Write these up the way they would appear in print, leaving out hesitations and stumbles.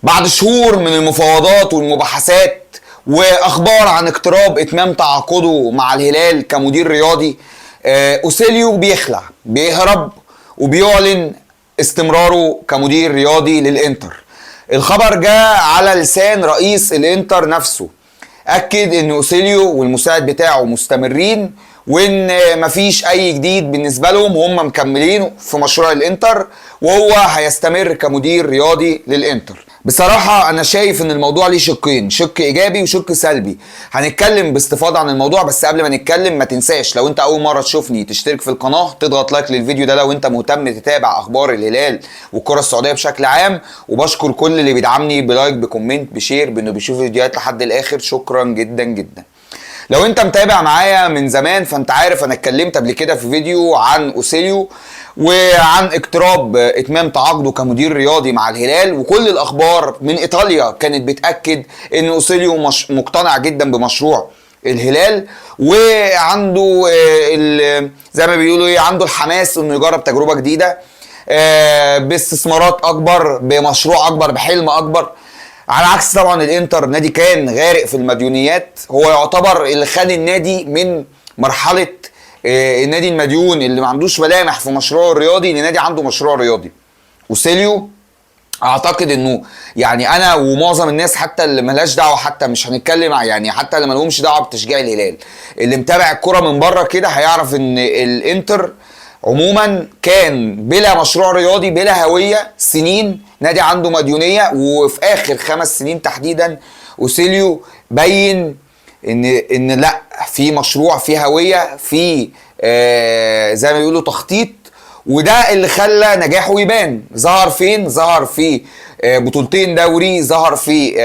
بعد شهور من المفاوضات والمباحثات واخبار عن اقتراب اتمام تعاقده مع الهلال كمدير رياضي، اوسيليو بيهرب وبيعلن استمراره كمدير رياضي للانتر. الخبر جاء على لسان رئيس الانتر نفسه، اكد ان اوسيليو والمساعد بتاعه مستمرين وان مفيش اي جديد بالنسبه لهم، هم مكملين في مشروع الانتر وهو هيستمر كمدير رياضي للانتر. بصراحة أنا شايف إن الموضوع ليه شقين، شق إيجابي وشق سلبي. هنتكلم باستفاضة عن الموضوع، بس قبل ما نتكلم ما تنساش لو أنت أول مرة تشوفني تشترك في القناة، تضغط لايك للفيديو ده لو أنت مهتم تتابع أخبار الهلال والكرة السعودية بشكل عام. وبشكر كل اللي بيدعمني بلايك بكومنت بشير بإنه بيشوف فيديوهات لحد الآخر، شكرا جدا جدا. لو انت متابع معايا من زمان فانت عارف انا اتكلمت قبل كده في فيديو عن اوسيليو وعن اقتراب اتمام تعاقده كمدير رياضي مع الهلال، وكل الاخبار من ايطاليا كانت بتاكد ان اوسيليو مقتنع جدا بمشروع الهلال، وعنده زي ما بيقولوا ايه، عنده الحماس انه يجرب تجربه جديده باستثمارات اكبر، بمشروع اكبر، بحلم اكبر. على عكس طبعا الانتر، نادي كان غارق في المديونيات، هو يعتبر اللي خد النادي من مرحله النادي المديون اللي ما عندوش ملامح في مشروعه الرياضي لنادي عنده مشروع رياضي. اوسيليو اعتقد انه يعني انا ومعظم الناس حتى اللي ملهاش دعوه، حتى مش هنتكلم يعني حتى اللي مالهمش دعوه بتشجيع الهلال، اللي متابع الكره من بره كده هيعرف ان الانتر عموما كان بلا مشروع رياضي، بلا هويه، سنين نادي عنده مديونيه. وفي اخر 5 سنين تحديدا اوسيليو بين ان لا، في مشروع، في هويه، في زي ما بيقولوا تخطيط، وده اللي خلى نجاحه يبان. ظهر فين؟ ظهر في بطولتين دوري، ظهر في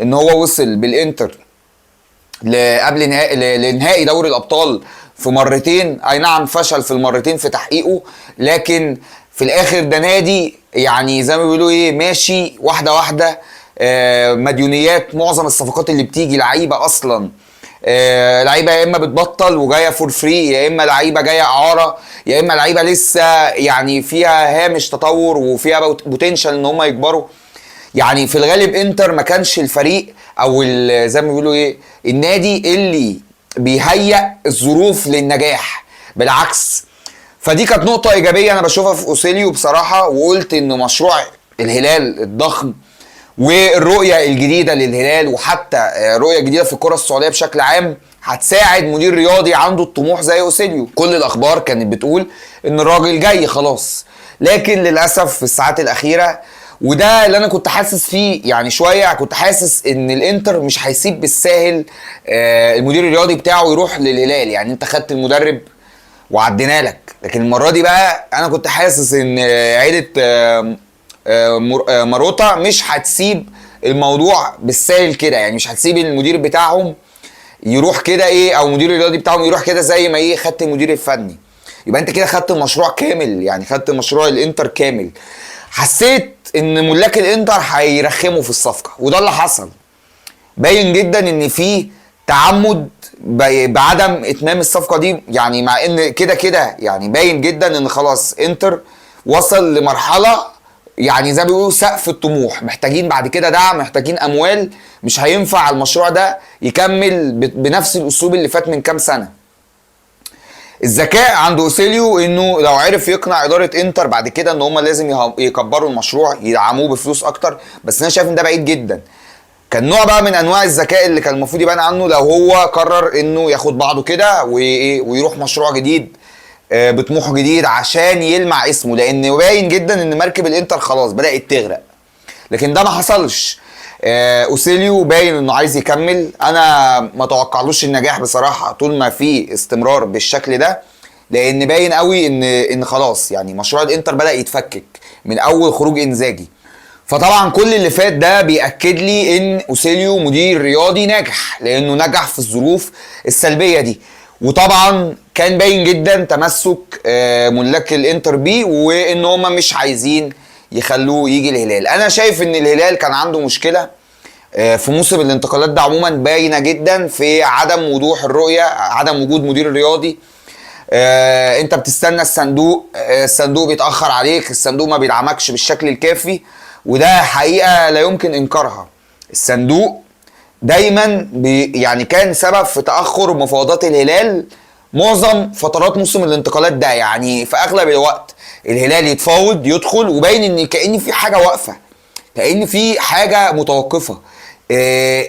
ان هو وصل بالانتر قبل لنهائي دوري الابطال في مرتين، اي نعم فشل في المرتين في تحقيقه، لكن في الاخر ده نادي يعني زي ما بيقولوا ايه، ماشي واحده واحده. مديونيات، معظم الصفقات اللي بتيجي لعيبه اصلا لعيبه يا اما بتبطل وجايه فور فري، يا اما لعيبه جايه اعاره، يا اما لعيبه لسه يعني فيها هامش تطور وفيها بوتنشال ان هم يكبروا. يعني في الغالب انتر ما كانش الفريق او زي ما بيقولوا ايه، النادي اللي بيهيئ الظروف للنجاح، بالعكس. فدي كانت نقطة إيجابية أنا بشوفها في أوسيليو بصراحة، وقلت إن مشروع الهلال الضخم والرؤية الجديدة للهلال، وحتى رؤية جديدة في الكرة السعودية بشكل عام، هتساعد مدير رياضي عنده الطموح زي أوسيليو. كل الأخبار كانت بتقول إن الراجل جاي خلاص، لكن للأسف في الساعات الأخيرة، وده اللي انا كنت حاسس فيه يعني شويه، كنت حاسس ان الانتر مش هيسيب بالساهل المدير الرياضي بتاعه يروح للهلال. يعني انت خدت المدرب وعدينا لك، لكن المره دي بقى انا كنت حاسس ان عيله ماروتا مش هتسيب الموضوع بالساهل كده، يعني مش هتسيب المدير بتاعهم يروح كده ايه، او المدير الرياضي بتاعهم يروح كده زي ما ايه خدت المدير الفني. يبقى انت كده خدت المشروع كامل، يعني خدت مشروع الانتر كامل. حسيت ان ملاك الانتر هيرخموا في الصفقه، وده اللي حصل. باين جدا ان في تعمد بعدم اتمام الصفقه دي، يعني مع ان كده كده يعني باين جدا ان خلاص انتر وصل لمرحله يعني زي ما بيقولوا سقف الطموح، محتاجين بعد كده دعم، محتاجين اموال، مش هينفع المشروع ده يكمل بنفس الاسلوب اللي فات من كام سنه. الذكاء عند اوسيليو انه لو عرف يقنع اداره انتر بعد كده ان هم لازم يكبروا المشروع، يدعموه بفلوس اكتر، بس انا شايف ان ده بعيد جدا. كان نوع بقى من انواع الذكاء اللي كان المفروض يبان عنه لو هو قرر انه ياخد بعضه كده ويروح مشروع جديد بطموح جديد عشان يلمع اسمه، لان باين جدا ان مركب الانتر خلاص بدات تغرق. لكن ده ما حصلش. اوسيليو باين انه عايز يكمل، انا ما توقعلوش النجاح بصراحه طول ما في استمرار بالشكل ده، لان باين قوي ان خلاص يعني مشروع الانتر بدا يتفكك من اول خروج انزاجي. فطبعا كل اللي فات ده بيأكد لي ان اوسيليو مدير رياضي ناجح، لانه نجح في الظروف السلبيه دي. وطبعا كان باين جدا تمسك ملاك الانتر بيه، وان هم مش عايزين يخلوه يجي الهلال. انا شايف ان الهلال كان عنده مشكله في موسم الانتقالات ده عموما، باينه جدا في عدم وضوح الرؤيه، عدم وجود مدير رياضي. انت بتستنى الصندوق، الصندوق بيتاخر عليك، الصندوق ما بيدعمكش بالشكل الكافي. وده حقيقه لا يمكن انكارها. الصندوق دايما يعني كان سبب في تاخر مفاوضات الهلال معظم فترات موسم الانتقالات ده. يعني في اغلب الوقت الهلال يتفاوض يدخل وباين ان كأن في حاجه واقفه، كأن في حاجه متوقفه،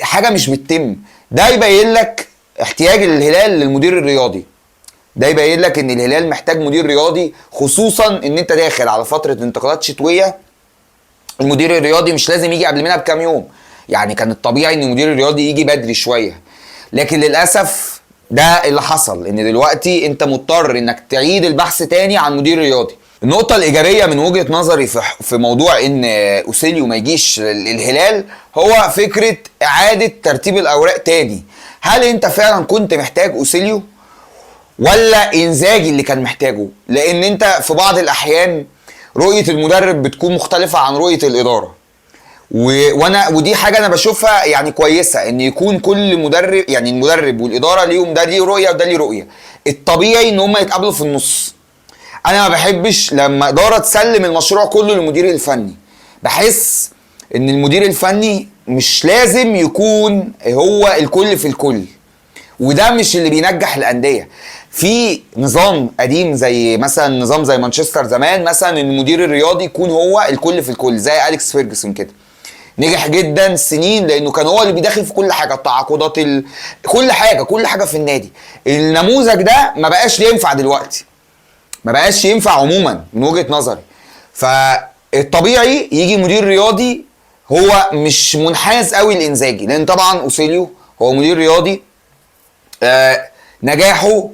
حاجه مش بتتم. ده يبين لك احتياج الهلال للمدير الرياضي، ده يبين لك ان الهلال محتاج مدير رياضي، خصوصا ان انت داخل على فتره انتقالات شتويه. المدير الرياضي مش لازم يجي قبل منها بكام يوم، يعني كان الطبيعي ان المدير الرياضي يجي بدري شويه، لكن للاسف ده اللي حصل، ان دلوقتي انت مضطر انك تعيد البحث تاني عن مدير رياضي. النقطة الإيجابية من وجهة نظري في موضوع إن أوسيليو ما يجيش الهلال هو فكرة إعادة ترتيب الأوراق تاني. هل أنت فعلا كنت محتاج أوسيليو ولا إنزاجي اللي كان محتاجه؟ لأن أنت في بعض الأحيان رؤية المدرب بتكون مختلفة عن رؤية الإدارة، ودي حاجة أنا بشوفها يعني كويسة، إن يكون كل مدرب، يعني المدرب والإدارة ليهم، ده ليه رؤية وده ليه رؤية. الطبيعي إن هم يتقابلوا في النص. انا ما بحبش لما اداره تسلم المشروع كله للمدير الفني. بحس ان المدير الفني مش لازم يكون هو الكل في الكل، وده مش اللي بينجح الانديه. في نظام قديم زي مثلا نظام زي مانشستر زمان مثلا، ان المدير الرياضي يكون هو الكل في الكل زي أليكس فيرجسون كده، نجح جدا سنين لانه كان هو اللي بيدخل في كل حاجه، التعاقدات، كل حاجه في النادي. النموذج ده ما بقاش ينفع دلوقتي، ما بقاش ينفع عموما من وجهة نظري. فالطبيعي يجي مدير رياضي هو مش منحاز قوي لإنزاجي، لان طبعا اوسيليو هو مدير رياضي نجاحه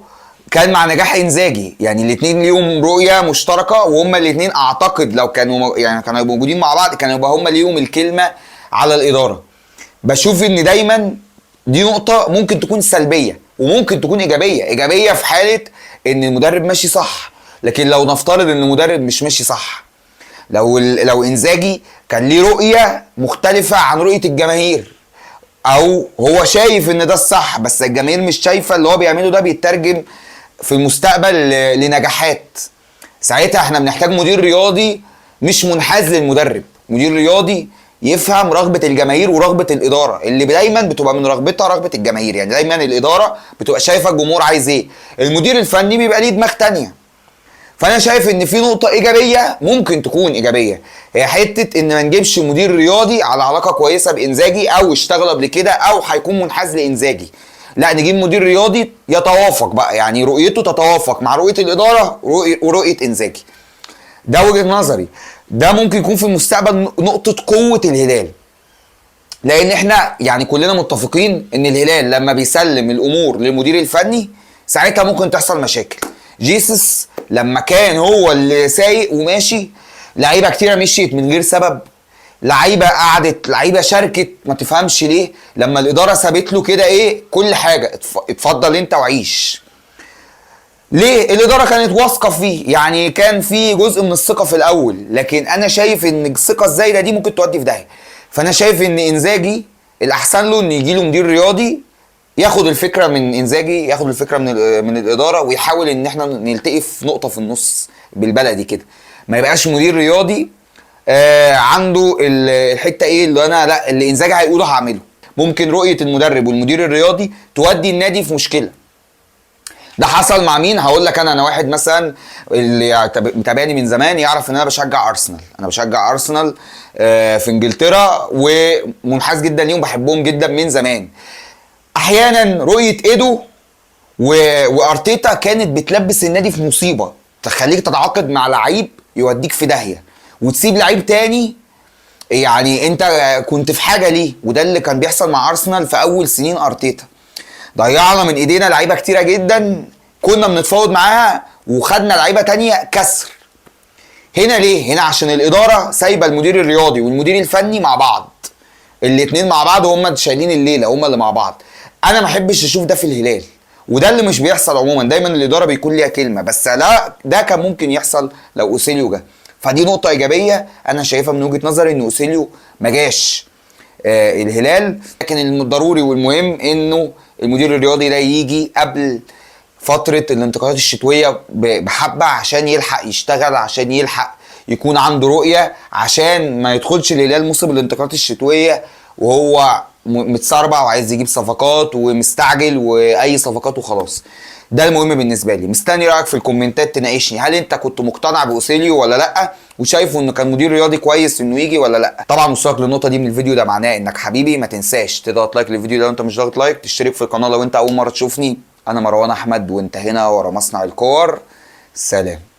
كان مع نجاح انزاجي، يعني الاثنين ليهم رؤيه مشتركه، وهما الاثنين اعتقد لو كانوا يعني كانوا موجودين مع بعض كانوا يبقى هما ليهم الكلمه على الاداره. بشوف ان دايما دي نقطه ممكن تكون سلبيه وممكن تكون ايجابيه في حاله ان المدرب ماشي صح. لكن لو نفترض ان المدرب مش ماشي صح، لو انزاجي كان ليه رؤيه مختلفه عن رؤيه الجماهير، او هو شايف ان ده الصح بس الجماهير مش شايفه اللي هو بيعمله ده بيترجم في المستقبل لنجاحات، ساعتها احنا بنحتاج مدير رياضي مش منحاز للمدرب، مدير رياضي يفهم رغبة الجماهير ورغبة الإدارة اللي دايما بتبقى من رغبتها رغبة الجماهير. يعني دايما الإدارة بتبقى شايفة الجمهور عايز ايه، المدير الفني بيبقى ليه دماغ تانية. فأنا شايف إن في نقطة إيجابية ممكن تكون إيجابية، هي حتة إن ما نجيبش مدير رياضي على علاقة كويسة بإنزاجي أو اشتغل قبل كده أو هيكون منحاز لإنزاجي، لا نجيب مدير رياضي يتوافق بقى، يعني رؤيته تتوافق مع رؤية الإدارة ورؤية إنزاجي. ده وجهة نظري. ده ممكن يكون في المستقبل نقطة قوة الهلال، لأن احنا يعني كلنا متفقين إن الهلال لما بيسلم الأمور للمدير الفني ساعتها ممكن تحصل مشاكل. جيسس لما كان هو اللي سايق وماشي لعيبة كتيرة مشيت من غير سبب، لعيبه قعدت، لعيبه شاركت ما تفهمش ليه، لما الاداره سابت له كده ايه كل حاجه، اتفضل انت وعيش. ليه؟ الاداره كانت واثقه فيه، يعني كان في جزء من الثقه في الاول، لكن انا شايف ان الثقه الزايده دي ممكن تودي في داهيه. فانا شايف ان انزاجي الاحسن له ان يجي له مدير رياضي ياخد الفكره من انزاجي، ياخد الفكره من الاداره، ويحاول ان احنا نلتقي في نقطه في النص بالبلدي كده. ما يبقاش مدير رياضي عنده الحته ايه اللي انا لا اللي انزاجي هيقوله هعمله. ممكن رؤيه المدرب والمدير الرياضي تودي النادي في مشكله. ده حصل مع مين؟ هقول لك انا واحد مثلا اللي متابعني من زمان يعرف ان انا بشجع ارسنال، انا بشجع ارسنال في انجلترا ومنحاز جدا ليهم، بحبهم جدا من زمان. احيانا رؤيه ايدو وارتيتا كانت بتلبس النادي في مصيبه، تخليك تتعاقد مع لعيب يوديك في داهيه وتسيب لعيب تاني يعني انت كنت في حاجه ليه. وده اللي كان بيحصل مع ارسنال في اول سنين ارتيتا، ضيعنا من ايدينا لعيبه كتيره جدا كنا بنتفاوض معاها وخدنا لعيبه تانيه كسر. هنا ليه؟ هنا عشان الاداره سايبه المدير الرياضي والمدير الفني مع بعض، الاتنين مع بعض وهم شايلين الليله، هم اللي مع بعض. انا ما احبش اشوف ده في الهلال، وده اللي مش بيحصل عموما. دايما الاداره بيكون ليها كلمه، بس لا ده كان ممكن يحصل لو اوسيليو جه. فدي نقطه ايجابيه انا شايفها من وجهه نظري ان اوسيليو ما جاش الهلال. لكن الضروري والمهم انه المدير الرياضي ده يجي قبل فتره الانتقالات الشتويه بحبه عشان يلحق يشتغل، عشان يلحق يكون عنده رؤيه عشان ما يدخلش الهلال موسم الانتقالات الشتويه وهو متسربع وعايز يجيب صفقات ومستعجل واي صفقات وخلاص. ده المهم بالنسبه لي. مستني رايك في الكومنتات تناقشني، هل انت كنت مقتنع باوسيليو ولا لا، وشايفه انه كان مدير رياضي كويس انه يجي ولا لا. طبعا وصولك للنقطه دي من الفيديو ده معناه انك حبيبي. ما تنساش تضغط لايك للفيديو ده لو انت مش ضاغط لايك، تشترك في القناه لو انت اول مره تشوفني. انا مروان احمد وانت هنا ورا مصنع الكور. سلام.